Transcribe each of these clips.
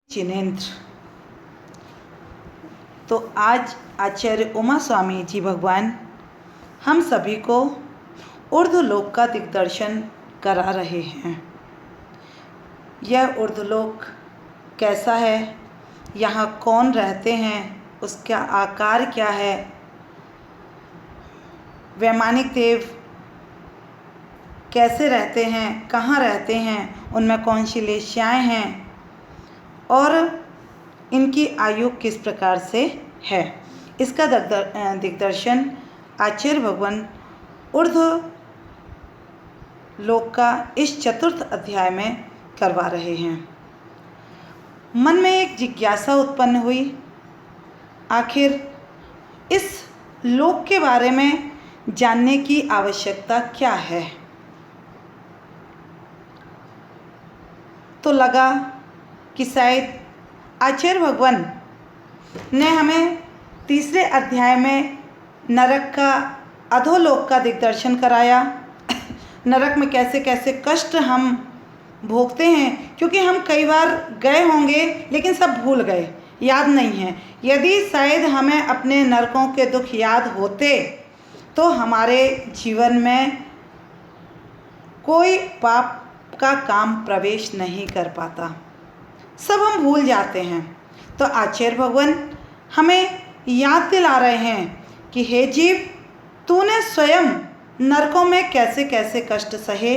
जिनेन्द्र। तो आज आचार्य उमा स्वामी जी भगवान हम सभी को उर्दू लोक का दिग्दर्शन करा रहे हैं। यह उर्दू लोक कैसा है, यहाँ कौन रहते हैं, उसका आकार क्या है, वैमानिक देव कैसे रहते हैं, कहाँ रहते हैं, उनमें कौन सी वेश्याएँ हैं और इनकी आयु किस प्रकार से है, इसका दिग्दर्शन आचार्य भगवान उर्दू लोक का इस चतुर्थ अध्याय में करवा रहे हैं। मन में एक जिज्ञासा उत्पन्न हुई, आखिर इस लोक के बारे में जानने की आवश्यकता क्या है। तो लगा कि शायद आचार्य भगवान ने हमें तीसरे अध्याय में नरक का, अधोलोक का दिग्दर्शन कराया। नरक में कैसे कैसे कष्ट हम भोगते हैं, क्योंकि हम कई बार गए होंगे लेकिन सब भूल गए, याद नहीं है। यदि शायद हमें अपने नरकों के दुख याद होते तो हमारे जीवन में कोई पाप का काम प्रवेश नहीं कर पाता, सब हम भूल जाते हैं। तो आचार्य भगवान हमें याद दिला रहे हैं कि हे जीव, तूने स्वयं नरकों में कैसे कैसे कष्ट सहे,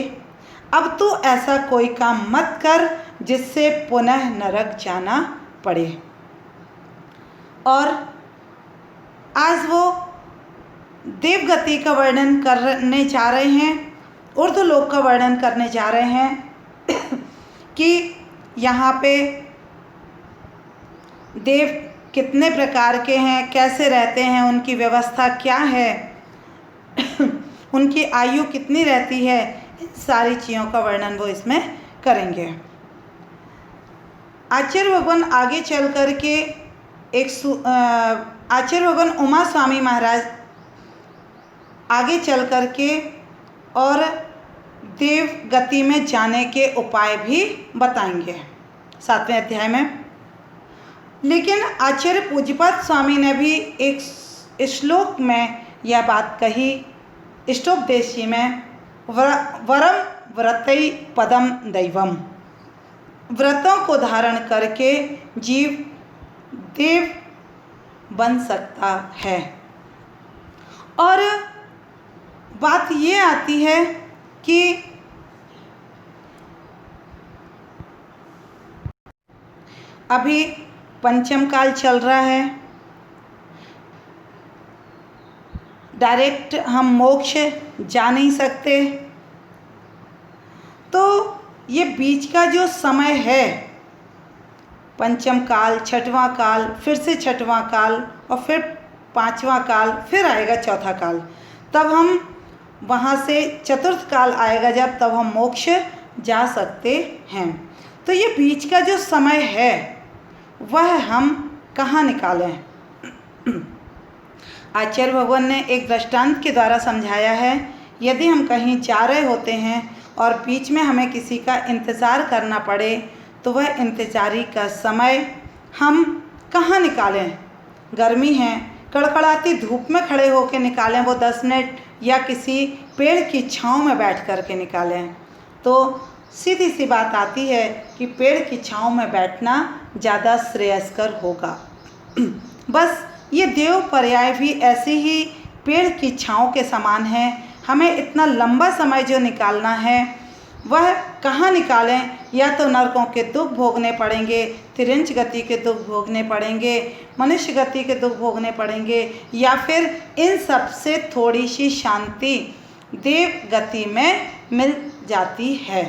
अब तू ऐसा कोई काम मत कर जिससे पुनः नरक जाना पड़े। और आज वो देवगति का वर्णन करने जा रहे हैं, उर्दू लोक का वर्णन करने जा रहे हैं कि यहाँ पे देव कितने प्रकार के हैं, कैसे रहते हैं, उनकी व्यवस्था क्या है, उनकी आयु कितनी रहती है, इन सारी चीज़ों का वर्णन वो इसमें करेंगे। आचार्य भगवान आगे चल कर के आचार्य भगवान उमा स्वामी महाराज आगे चल कर के और देव गति में जाने के उपाय भी बताएंगे 7वें अध्याय में। लेकिन आचार्य पूज्यपाद स्वामी ने भी एक श्लोक में यह बात कही, इष्टोपदेशी में, वरम व्रतै पदम दैवम, व्रतों को धारण करके जीव देव बन सकता है। और बात ये आती है कि अभी पंचम काल चल रहा है, डायरेक्ट हम मोक्ष जा नहीं सकते, तो ये बीच का जो समय है, पंचम काल, छठवां काल, फिर से छठवां काल और फिर पांचवां काल, फिर आएगा चौथा काल, तब हम वहाँ से चतुर्थ काल आएगा जब, तब हम मोक्ष जा सकते हैं। तो ये बीच का जो समय है वह हम कहाँ निकालें। आचार्य भगवान ने एक दृष्टांत के द्वारा समझाया है, यदि हम कहीं जा रहे होते हैं और बीच में हमें किसी का इंतज़ार करना पड़े तो वह इंतज़ारी का समय हम कहाँ निकालें। गर्मी है, कड़कड़ाती धूप में खड़े होकर निकालें वो 10 मिनट, या किसी पेड़ की छांव में बैठ कर के निकालें, तो सीधी सी बात आती है कि पेड़ की छांव में बैठना ज़्यादा श्रेयस्कर होगा। बस ये देव पर्याय भी ऐसे ही पेड़ की छांव के समान है। हमें इतना लंबा समय जो निकालना है वह कहाँ निकालें, या तो नरकों के दुख भोगने पड़ेंगे, तिरंज गति के दुख भोगने पड़ेंगे, मनुष्य गति के दुख भोगने पड़ेंगे, या फिर इन सब से थोड़ी सी शांति देव गति में मिल जाती है।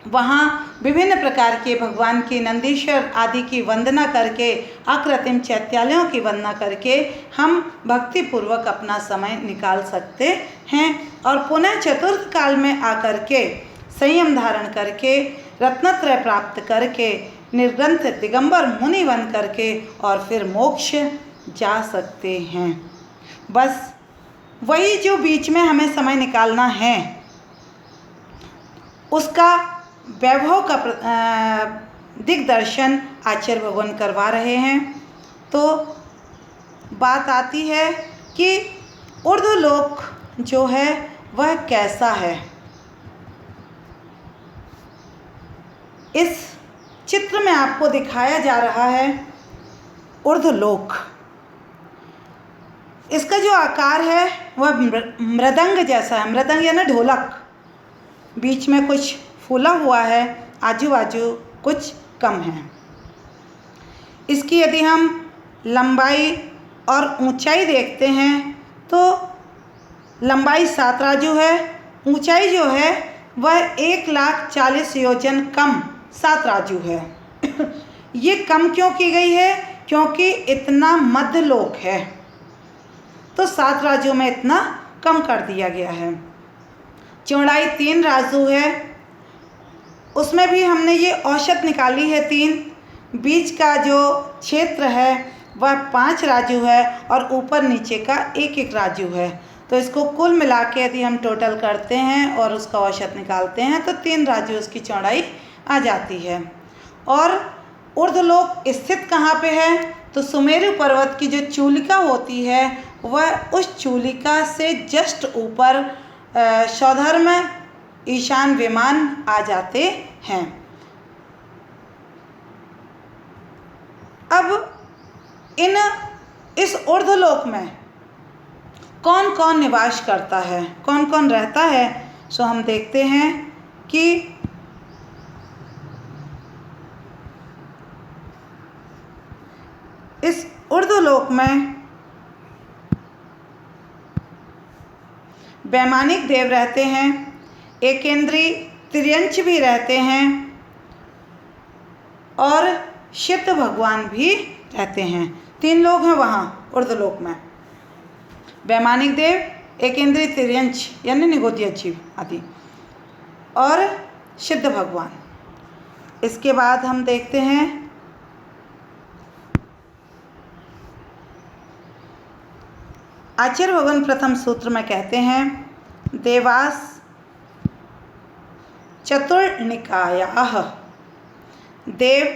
वहाँ विभिन्न प्रकार के भगवान की, नंदीश्वर आदि की वंदना करके, अकृत्रिम चैत्यालयों की वंदना करके हम भक्तिपूर्वक अपना समय निकाल सकते हैं और पुनः चतुर्थ काल में आकर के संयम धारण करके, रत्नत्रय प्राप्त करके, निर्ग्रंथ दिगंबर मुनि बन करके और फिर मोक्ष जा सकते हैं। बस वही जो बीच में हमें समय निकालना है उसका वैभव का दिग्दर्शन आचार्य भगवान करवा रहे हैं। तो बात आती है कि ऊर्ध्वलोक जो है वह कैसा है। इस चित्र में आपको दिखाया जा रहा है ऊर्ध्वलोक। इसका जो आकार है वह मृदंग जैसा है। मृदंग यानी ढोलक, बीच में कुछ फूला हुआ है, आजू बाजू कुछ कम है। इसकी यदि हम लंबाई और ऊंचाई देखते हैं तो लंबाई 7 राजू है, ऊंचाई जो है वह 1,40,000 योजन कम 7 राजू है। ये कम क्यों की गई है? क्योंकि इतना मध्यलोक है तो 7 राजू में इतना कम कर दिया गया है। चौड़ाई 3 राजू है, उसमें भी हमने ये औसत निकाली है 3। बीच का जो क्षेत्र है वह 5 राजू है और ऊपर नीचे का 1-1 राजू है। तो इसको कुल मिला के यदि हम टोटल करते हैं और उसका औसत निकालते हैं तो 3 राजू उसकी चौड़ाई आ जाती है। और ऊर्ध्वलोक स्थित कहाँ पे है? तो सुमेरु पर्वत की जो चूलिका होती है वह उस चूलिका से जस्ट ऊपर सौधर्म ईशान विमान आ जाते हैं। अब इस ऊर्ध्वलोक में कौन कौन निवास करता है, कौन कौन रहता है, सो हम देखते हैं कि इस ऊर्ध्वलोक में वैमानिक देव रहते हैं, एकेंद्री तिर्यंच भी रहते हैं और सिद्ध भगवान भी रहते हैं। 3 लोग हैं वहाँ ऊर्ध्वलोक में, वैमानिक देव, एकेंद्री तिर्यंच यानी निगोदिया जीव आदि और सिद्ध भगवान। इसके बाद हम देखते हैं आचार्य भगवान प्रथम सूत्र में कहते हैं देवास चतुर्निकायाः। देव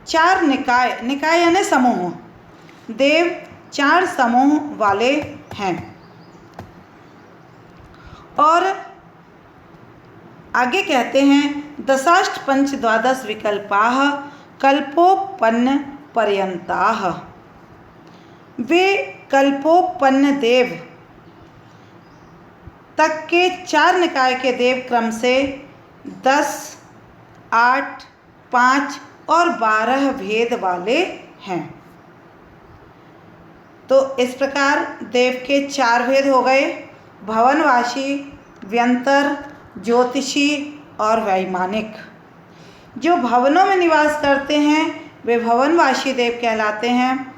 4 निकाय, निकाय यानी समूह, देव 4 समूह वाले हैं। और आगे कहते हैं दशाष्ट पंच द्वादश विकल्पाः कल्पोपन्न पर्यंताः। वे कल्पोपन्न देव तक के 4 निकाय के देव क्रम से 10, 8, 5 और 12 भेद वाले हैं। तो इस प्रकार देव के 4 भेद हो गए, भवनवासी, व्यंतर, ज्योतिषी और वैमानिक। जो भवनों में निवास करते हैं वे भवनवासी देव कहलाते हैं।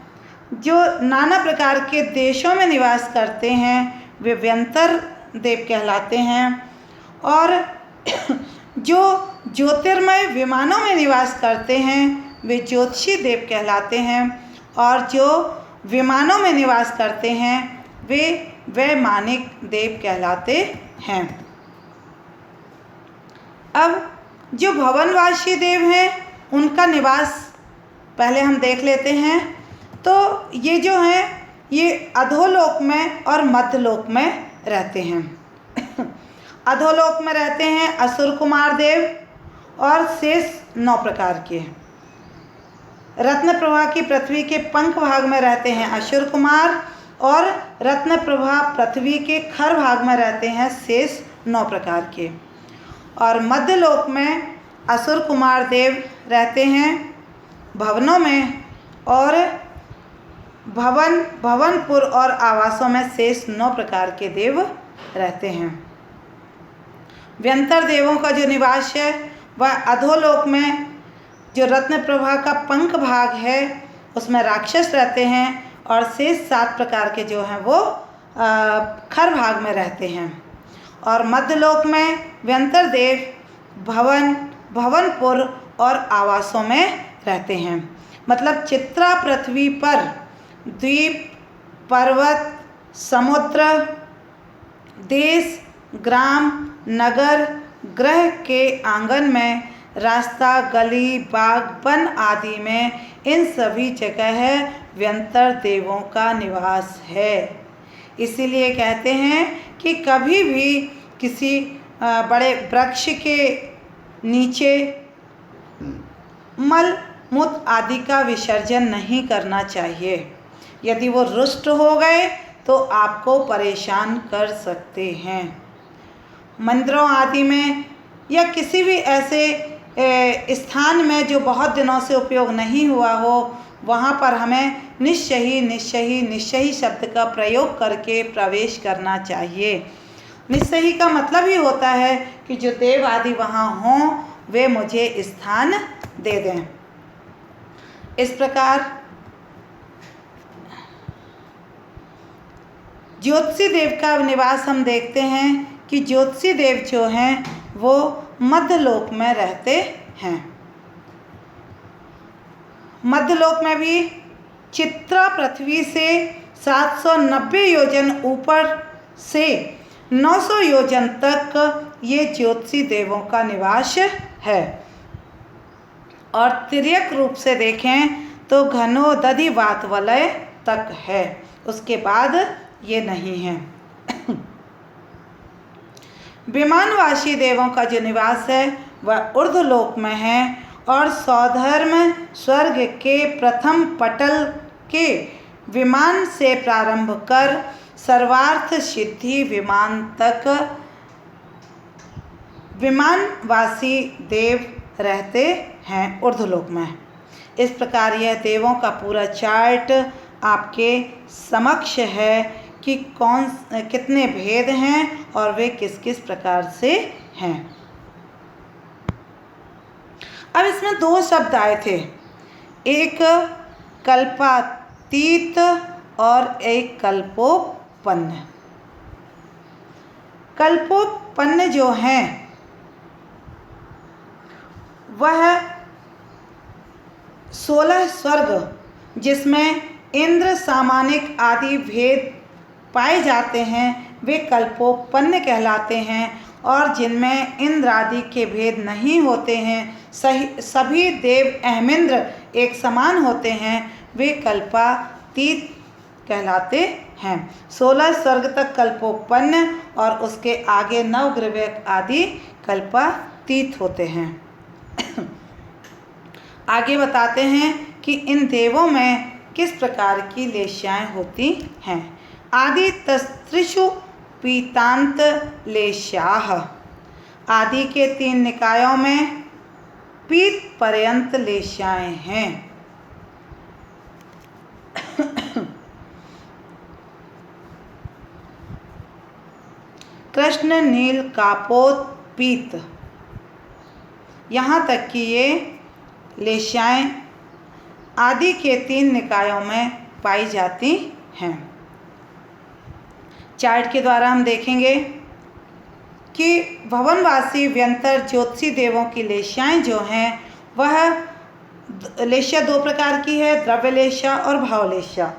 जो नाना प्रकार के देशों में निवास करते हैं वे व्यंतर देव कहलाते हैं। और जो ज्योतिर्मय विमानों में निवास करते हैं वे ज्योतिषी देव कहलाते हैं। और जो विमानों में निवास करते हैं वे वैमानिक देव कहलाते हैं। अब जो भवनवासी देव हैं उनका निवास पहले हम देख लेते हैं। तो ये जो हैं ये अधोलोक में और मध्यलोक में रहते हैं। अधोलोक में रहते हैं असुर कुमार देव और शेष 9 प्रकार के। रत्न प्रभा की पृथ्वी के पंख भाग में रहते हैं असुर कुमार और रत्न प्रभा पृथ्वी के खर भाग में रहते हैं शेष 9 प्रकार के। और मध्यलोक में असुर कुमार देव रहते हैं भवनों में और भवनपुर और आवासों में शेष 9 प्रकार के देव रहते हैं। व्यंतर देवों का जो निवास है वह अधोलोक में जो रत्न प्रभा का पंख भाग है उसमें राक्षस रहते हैं और शेष 7 प्रकार के जो हैं वो खर भाग में रहते हैं। और मध्यलोक में व्यंतर देव भवनपुर और आवासों में रहते हैं। मतलब चित्रा पृथ्वी पर द्वीप, पर्वत, समुद्र, देश, ग्राम, नगर, ग्रह के आंगन में रास्ता, गली, बाग, वन आदि में इन सभी जगह व्यंतर देवों का निवास है। इसीलिए कहते हैं कि कभी भी किसी बड़े वृक्ष के नीचे मल मूत्र आदि का विसर्जन नहीं करना चाहिए। यदि वो रुष्ट हो गए तो आपको परेशान कर सकते हैं। मंदिरों आदि में या किसी भी ऐसे स्थान में जो बहुत दिनों से उपयोग नहीं हुआ हो, वहाँ पर हमें निश्चयी शब्द का प्रयोग करके प्रवेश करना चाहिए। निश्चयी का मतलब ही होता है कि जो देव आदि वहाँ हों वे मुझे स्थान दे दें। इस प्रकार ज्योतिषी देव का निवास हम देखते हैं कि ज्योतिषी देव जो हैं वो मध्यलोक में रहते हैं। मध्यलोक में भी चित्रा पृथ्वी से 790 योजन ऊपर से 900 योजन तक ये ज्योतिषी देवों का निवास है। और तिर्यक रूप से देखें तो घनोदधि वात वलय तक है, उसके बाद ये नहीं है। विमानवासी देवों का जो निवास है वह ऊर्ध्वलोक में है और सौधर्म स्वर्ग के प्रथम पटल के विमान से प्रारंभ कर सर्वार्थ सिद्धि विमान तक विमानवासी देव रहते हैं ऊर्ध्वलोक में। इस प्रकार यह देवों का पूरा चार्ट आपके समक्ष है कि कितने भेद हैं और वे किस किस प्रकार से हैं। अब इसमें दो शब्द आए थे, एक कल्पातीत और एक कल्पोपन्न। कल्पोपन्न जो हैं वह 16 स्वर्ग जिसमें इंद्र, सामानिक आदि भेद पाए जाते हैं वे कल्पोपन्न कहलाते हैं, और जिनमें इंद्र आदि के भेद नहीं होते हैं, सभी देव अहमिंद्र एक समान होते हैं, वे कल्पातीत कहलाते हैं। 16 स्वर्ग तक कल्पोपन्न और उसके आगे नवग्रह आदि कल्पातीत होते हैं। आगे बताते हैं कि इन देवों में किस प्रकार की लेश्याएँ होती हैं। आदि तस्त्रिषु पीतांत लेश्याः। आदि के 3 निकायों में पीत पर्यंत लेश्याएँ हैं। कृष्ण, नील, कापोत, पीत, यहाँ तक कि ये लेश्याएँ आदि के 3 निकायों में पाई जाती हैं। चार्ट के द्वारा हम देखेंगे कि भवनवासी व्यंतर ज्योतिषी देवों की लेश्याएँ जो हैं वह लेश्या 2 प्रकार की है, द्रव्य लेश्या और भाव लेश्या।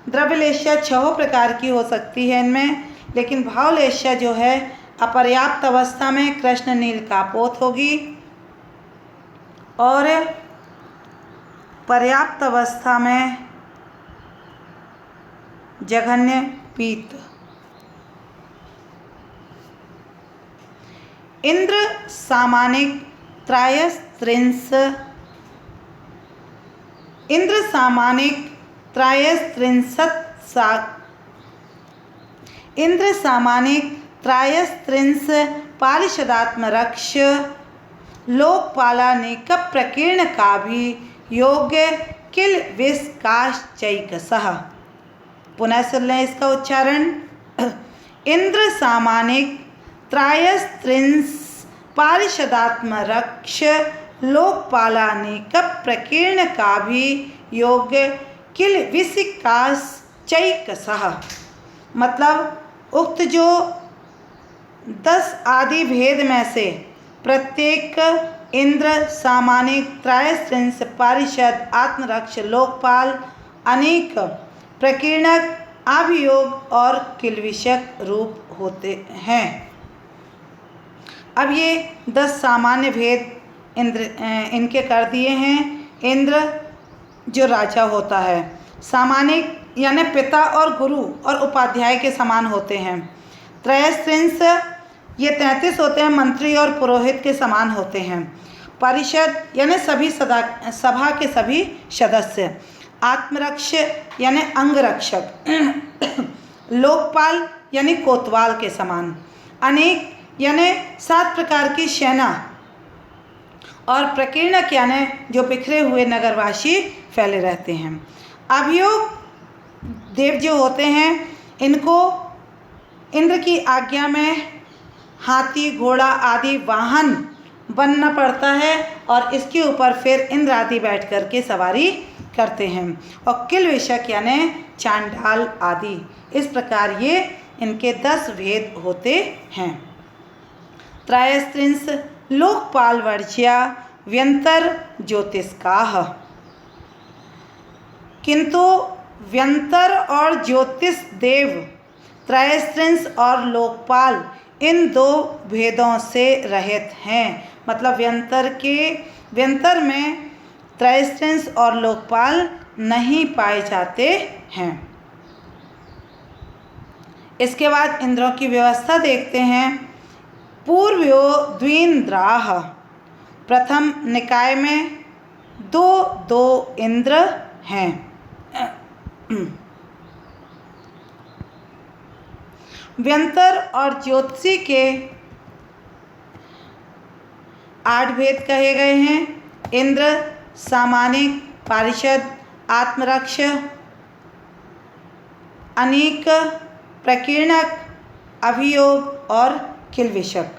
द्रव्य लेश्या 6 प्रकार की हो सकती है इनमें, लेकिन भाव लेश्या जो है अपर्याप्त अवस्था में कृष्ण, नील, कापोत होगी और पर्याप्त अवस्था में जघन्य पीत। इंद्र सामानिक त्रायस्त्रिंश, इंद्र सामानिक त्रायस्त्रिंश पारिषदात्म रक्ष लोकपालानिक प्रकीर्ण का भी योग्य किल विस्काश्चैकसः। पुनः सुन लें इसका उच्चारण। इंद्र सामानिक त्रायस्त्रिंश पारिषदात्म रक्ष लोकपालानिक प्रकीर्ण का भी योग्य किल विस्काश्चैकसः। मतलब उक्त जो 10 आदि भेद में से प्रत्येक इंद्र, सामानिक, त्रायस्त्रिंश, पारिषद, आत्मरक्ष, लोकपाल, अनेक, प्रकीर्णक, अभियोग और किल्विषक रूप होते हैं। अब ये 10 सामान्य भेद इनके कर दिए हैं। इंद्र जो राजा होता है, सामानिक यानी पिता और गुरु और उपाध्याय के समान होते हैं। त्रयस्त्रिंश ये 33 होते हैं, मंत्री और पुरोहित के समान होते हैं। परिषद यानी सभी सभा के सभी सदस्य। आत्मरक्ष यानी अंगरक्षक। लोकपाल यानी कोतवाल के समान। अनेक यानी 7 प्रकार की सेना। और प्रकीर्णक यानी जो बिखरे हुए नगरवासी फैले रहते हैं। अभियोग देव जो होते हैं, इनको इंद्र की आज्ञा में हाथी घोड़ा आदि वाहन बनना पड़ता है और इसके ऊपर फिर इंद्र आदि बैठ कर के सवारी करते हैं। और किलविषक यानी चांडाल आदि। इस प्रकार ये इनके 10 भेद होते हैं। त्रयस्त्रिंश लोकपाल वर्ज्या व्यंतर ज्योतिष्काः। किंतु व्यंतर और ज्योतिष देव, त्रयस्त्रिंश और लोकपाल इन 2 भेदों से रहित हैं। मतलब व्यंतर में त्रयस्त्रिंश और लोकपाल नहीं पाए जाते हैं। इसके बाद इंद्रों की व्यवस्था देखते हैं। पूर्वयो द्विन्द्राः। प्रथम निकाय में 2 इंद्र हैं। व्यंतर और ज्योतिषी के 8 भेद कहे गए हैं। इंद्र, सामानिक, पारिषद, आत्मरक्ष, अनेक, प्रकीर्णक, अभियोग और किलविषक।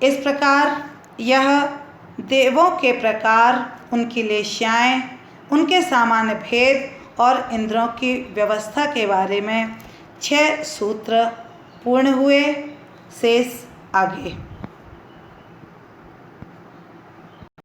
इस प्रकार यह देवों के प्रकार, उनकी लेश्याएँ, उनके सामान्य भेद और इंद्रों की व्यवस्था के बारे में 6 सूत्र पूर्ण हुए। शेष आगे।